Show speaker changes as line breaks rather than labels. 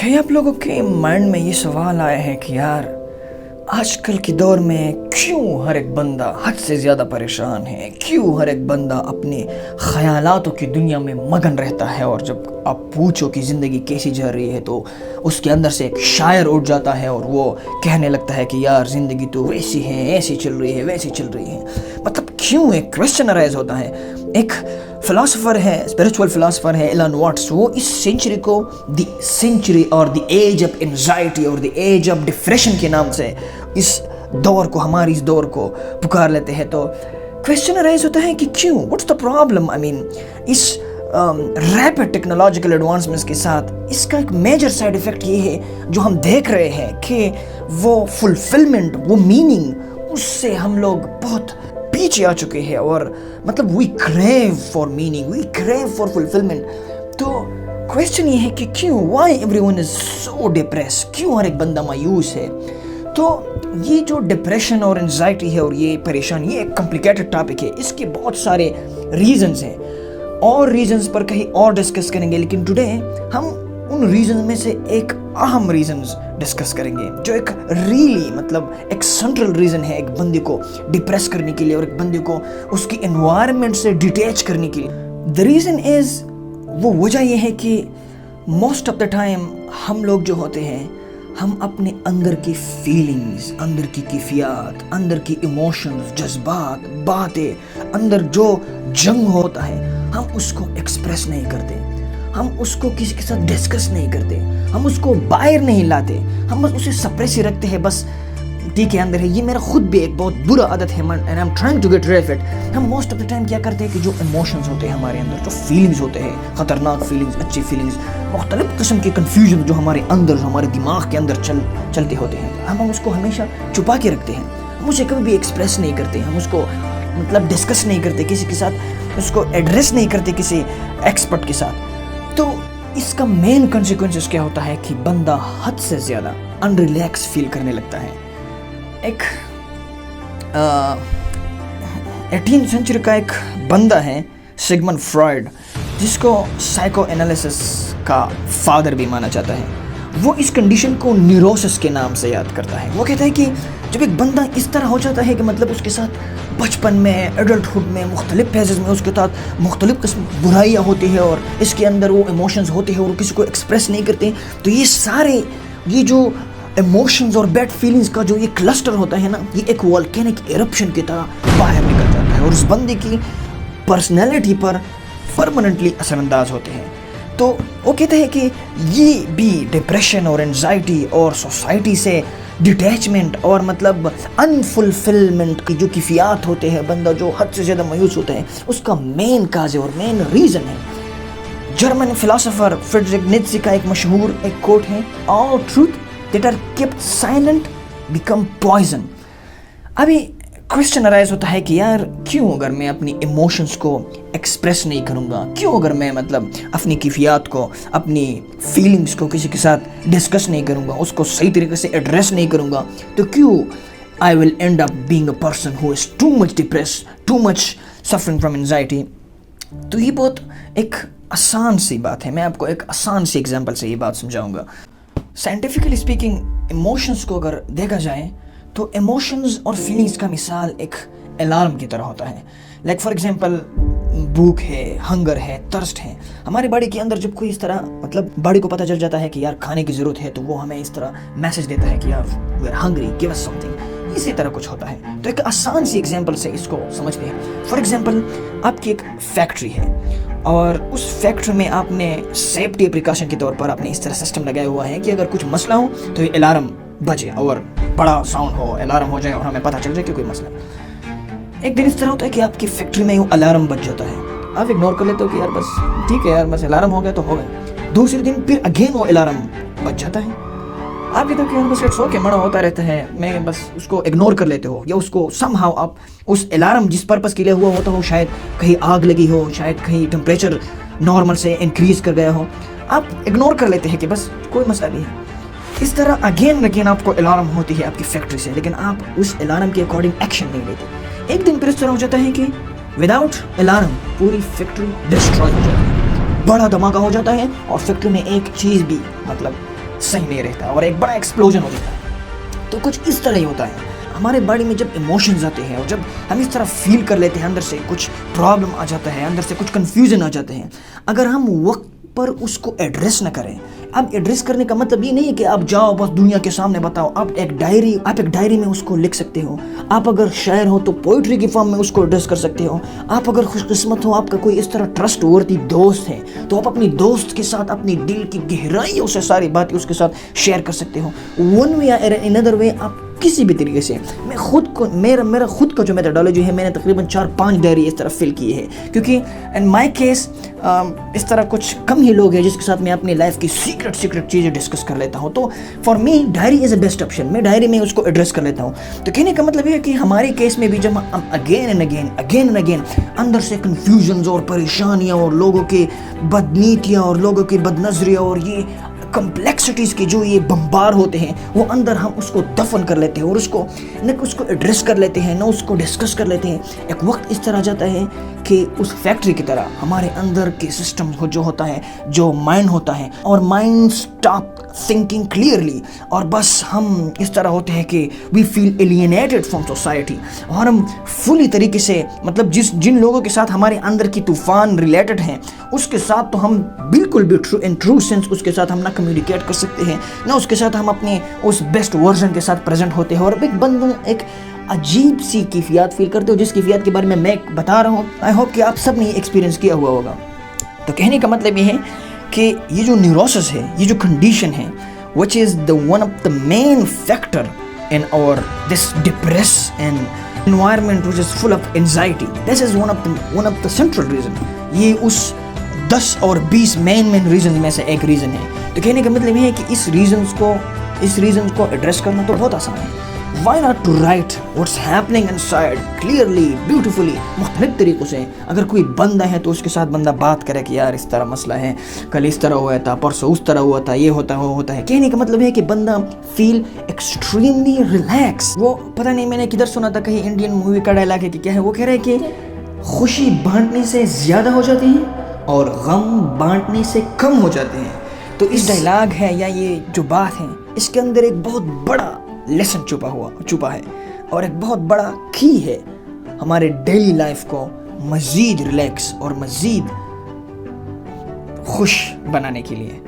कई आप लोगों के माइंड में ये सवाल आया है कि यार आजकल के दौर में क्यों हर एक बंदा हद से ज़्यादा परेशान है, क्यों हर एक बंदा अपने ख़यालातों की दुनिया में मगन रहता है। और जब आप पूछो कि ज़िंदगी कैसी जा रही है तो उसके अंदर से एक शायर उठ जाता है और वो कहने लगता है कि यार ज़िंदगी तो वैसी है, ऐसी चल रही है, वैसी चल रही है। मतलब क्यों, एक क्वेश्चन अराइज होता है। एक फ़िलासफ़र है, स्पिरिचुअल फ़िलासफ़र है एलन वाट्स, वो इस सेंचुरी को द सेंचुरी और द एज ऑफ एंजाइटी और द एज ऑफ डिप्रेशन के नाम से इस दौर को, हमारी इस दौर को पुकार लेते हैं। तो क्वेश्चन अराइज होता है कि क्यों, what's the problem. I mean इस रैपिड टेक्नोलॉजिकल एडवांसमेंट्स के साथ इसका एक मेजर साइड इफ़ेक्ट ये है जो हम देख रहे हैं कि वो फुलफिलमेंट, वो मीनिंग, उससे हम लोग बहुत पीछे आ चुके हैं। और मतलब we crave for meaning, we crave for fulfilment. तो क्वेश्चन ये है कि क्यों, why everyone is so depress, क्यों हर एक बंदा मायूस है। तो ये जो डिप्रेशन और एंजाइटी है और ये परेशानी, ये एक कॉम्प्लिकेटेड टॉपिक है, इसके बहुत सारे रीजंस हैं और रीजंस पर कहीं और डिस्कस करेंगे। लेकिन टुडे हम उन रीजंस में से एक अहम रीजंस डिस्कस करेंगे जो एक रियली मतलब एक सेंट्रल रीज़न है एक बंदे को डिप्रेस करने के लिए और एक बंदे को उसकी एनवायरनमेंट से डिटैच करने के लिए। द रीज़न इज़, वो वजह यह है कि मोस्ट ऑफ द टाइम हम लोग जो होते हैं, हम अपने अंदर की फीलिंग्स, अंदर की कैफियत, अंदर की इमोशंस, जज्बात, बातें, अंदर जो जंग होता है, हम उसको एक्सप्रेस नहीं करते, हम उसको किसी के साथ डिस्कस नहीं करते, हम उसको बाहर नहीं लाते, हम बस उसे सप्रेस ही रखते हैं। बस ठीक है, अंदर है। ये मेरा खुद भी एक बहुत बुरा आदत है and I am trying to get rid of it। हम मोस्ट ऑफ द टाइम क्या करते हैं कि जो इमोशंस होते हैं हमारे अंदर, जो फीलिंग्स होते हैं, ख़तरनाक फीलिंग्स, अच्छी फीलिंग्स, मुख्तलिफ किस्म के कन्फ्यूजन जो हमारे अंदर, जो हमारे दिमाग के अंदर चलते होते हैं, हम उसको हमेशा छुपा के रखते हैं। हम उसे कभी भी एक्सप्रेस नहीं करते, हम उसको मतलब डिस्कस नहीं करते किसी के साथ, उसको एड्रेस नहीं करते किसी एक्सपर्ट के साथ। तो इसका मेन कॉन्सिक्वेंसेस क्या होता है कि बंदा हद से ज़्यादा अनरिलैक्स फील करने लगता है। एक 18th सेंचुरी का एक बंदा है सिगमंड फ्रॉइड, जिसको साइको एनालिसिस का फादर भी माना जाता है। वो इस कंडीशन को न्यूरोसिस के नाम से याद करता है। वो कहता है कि जब एक बंदा इस तरह हो जाता है कि मतलब उसके साथ बचपन में, एडल्टहुड में, मुख्तलिफ फेजेस में उसके साथ मुख्तलिफ किस्म बुराइयाँ होती है और इसके अंदर वो इमोशंस होते हैं और किसी को एक्सप्रेस नहीं करते, तो ये सारे ये जो इमोशंस और बैड फीलिंग्स का जो ये क्लस्टर होता है ना, ये एक वोल्केनिक इरप्शन की तरह बाहर निकल जाता है और उस बंदे की पर्सनैलिटी पर परमानेंटली असरअंदाज होते हैं। तो वो कहते हैं कि ये भी डिप्रेशन और एंजाइटी और सोसाइटी से डिटैचमेंट और मतलब अनफुलफिलमेंट की जो कैफियत होते हैं, बंदा जो हद से ज़्यादा मायूस होता है, उसका मेन काज है और मेन रीज़न है। जर्मन फिलोसोफर फ्रीडरिक नीत्शे का एक मशहूर एक कोट है, all truth that are kept silent become poison। अभी क्वेश्चन अराइज होता है कि यार क्यों, अगर मैं अपनी इमोशंस को एक्सप्रेस नहीं करूँगा, क्यों अगर मैं मतलब अपनी कैफियत को, अपनी फीलिंग्स को किसी के साथ डिस्कस नहीं करूँगा, उसको सही तरीके से एड्रेस नहीं करूँगा, तो क्यों I will and up being a person who is too much depress, too much suffering from anxiety. तो ये बहुत एक आसान सी बात है। मैं आपको एक आसान सी एग्जाम्पल से ये बात समझाऊँगा। साइंटिफिकली स्पीकिंग इमोशंस को अगर देखा जाए तो इमोशंस और फीलिंग्स का मिसाल एक अलार्म की तरह होता है। लाइक फॉर एग्जांपल भूख है, हंगर है, थर्स्ट है, हमारी बॉडी के अंदर जब कोई इस तरह मतलब बॉडी को पता चल जाता है कि यार खाने की ज़रूरत है, तो वो हमें इस तरह मैसेज देता है कि यार we are hungry, give us something. इसी तरह कुछ होता है। तो एक आसान सी एग्जांपल से इसको समझते हैं। फॉर एग्जांपल आपकी एक फैक्ट्री है और उस फैक्ट्री में आपने सेफ्टी प्रिकॉशन के तौर पर आपने इस तरह सिस्टम लगाया हुआ है कि अगर कुछ मसला हो तो ये अलार्म बजे और बड़ा साउंड हो, अलार्म हो जाए और हमें पता चल जाए कि कोई मसला। एक दिन इस तरह होता है कि आपकी फैक्ट्री में अलार्म बज जाता है, आप इग्नोर कर लेते हो कि यार बस ठीक है यार, बस अलार्म हो गया तो हो गया। दूसरे दिन फिर अगेन वो अलार्म बज जाता है, आप कहते हो कि यार बस इट्स ओके, मना होता रहता है, मैं बस उसको इग्नोर कर लेते हो, या उसको समहाउ आप उस अलार्म जिस पर्पस के लिए हुआ होता हो, शायद कहीं आग लगी हो, शायद कहीं टेम्परेचर नॉर्मल से इंक्रीज कर गया हो, आप इग्नोर कर लेते हैं कि बस कोई मसला नहीं है। इस तरह अगेन आपको अलार्म होती है आपकी फैक्ट्री से, लेकिन आप उस अलार्म के अकॉर्डिंग एक्शन नहीं लेते। एक दिन फिर इस तरह हो जाता है कि विदाउट अलार्म पूरी फैक्ट्री डिस्ट्रॉय हो जाती है, बड़ा धमाका हो जाता है और फैक्ट्री में एक चीज़ भी मतलब सही नहीं रहता और एक बड़ा एक्सप्लोजन हो जाता है। तो कुछ इस तरह ही होता है हमारे बॉडी में जब इमोशंस आते हैं और जब हम इस तरह फील कर लेते हैं, अंदर से कुछ प्रॉब्लम आ जाता है, अंदर से कुछ कन्फ्यूजन आ जाते हैं, अगर हम वक्त पर उसको एड्रेस न करें। अब एड्रेस करने का मतलब ये नहीं है कि आप जाओ बस दुनिया के सामने बताओ। आप एक डायरी में उसको लिख सकते हो। आप अगर शायर हो तो पोइट्री की फॉर्म में उसको एड्रेस कर सकते हो। आप अगर खुशकिस्मत हो, आपका कोई इस तरह ट्रस्ट वर्दी दोस्त है, तो आप अपनी दोस्त के साथ अपनी दिल की गहराइयों से सारी बातें उसके साथ शेयर कर सकते हो। वन वे या इन अदर वे आप किसी भी तरीके से, मैं खुद को मेरा खुद का जो मेथोडोलॉजी है, मैंने तकरीबन 4-5 डायरी इस तरह फिल की है, क्योंकि इन माय केस इस तरह कुछ कम ही लोग हैं जिसके साथ मैं अपनी लाइफ की सीक्रेट चीज़ें डिस्कस कर लेता हूँ। तो for me diary is a best option. मैं डायरी में उसको एड्रेस कर लेता हूँ। तो कहने का मतलब ये है कि हमारे केस में भी जब हम अगेन एंड अगेन अंदर से कन्फ्यूजन्स और परेशानियाँ और लोगों की बदनीतियाँ और लोगों की बदनजरियाँ और ये कम्प्लेक्सिटीज़ के जो ये बम्बार होते हैं, वो अंदर हम उसको दफन कर लेते हैं और उसको एड्रेस कर लेते हैं, ना उसको डिस्कस कर लेते हैं। एक वक्त इस तरह आ जाता है कि उस फैक्ट्री की तरह हमारे अंदर के सिस्टम को जो होता है, जो माइंड होता है, और माइंड स्टॉप थिंकिंग क्लियरली, और बस हम इस तरह होते हैं कि we feel alienated from society, और हम फुली तरीके से मतलब जिन लोगों के साथ हमारे अंदर की तूफान रिलेटेड हैं, उसके साथ तो हम बिल्कुल भी ट्रू सेंस उसके साथ हम ना कम्युनिकेट कर सकते हैं, ना उसके साथ हम अपने उस बेस्ट वर्जन के साथ प्रेजेंट होते हैं, और एक अजीब सी कैफियत फील करते हो, जिस कैफियत के बारे में मैं बता रहा हूँ। आई होप कि आप सब ने एक्सपीरियंस किया हुआ होगा। तो कहने का मतलब ये है कि ये जो न्यूरोसिस है, ये जो कंडीशन है, which is the one of the main factor in our this depressed and environment which is full of anxiety, this is one of the central reason। ये उस 10 और 20 मेन रीजन में से एक रीज़न है। तो कहने का मतलब ये है कि इस रीजन को एड्रेस करना तो बहुत आसान है। Why not to write what's happening inside clearly, beautifully, मुख्तलिफ तरीक़ों से। अगर कोई बंदा है तो उसके साथ बंदा बात करे कि यार इस तरह मसला है, कल इस तरह हुआ था, परसों उस तरह हुआ था, ये होता है वो होता है। कहने का मतलब है कि बंदा फील एक्सट्रीमली रिलैक्स। वो पता नहीं मैंने किधर सुना था, कहीं इंडियन मूवी का डायलॉग है कि क्या है, वो कह रहे हैं कि खुशी बांटने से ज़्यादा हो जाती है और गम बांटने से कम हो जाते हैं। तो इस डायलॉग है या ये जो बात है, इसके अंदर एक बहुत बड़ा लेसन छुपा है और एक बहुत बड़ा की है हमारे डेली लाइफ को मज़ीद रिलैक्स और मज़ीद खुश बनाने के लिए।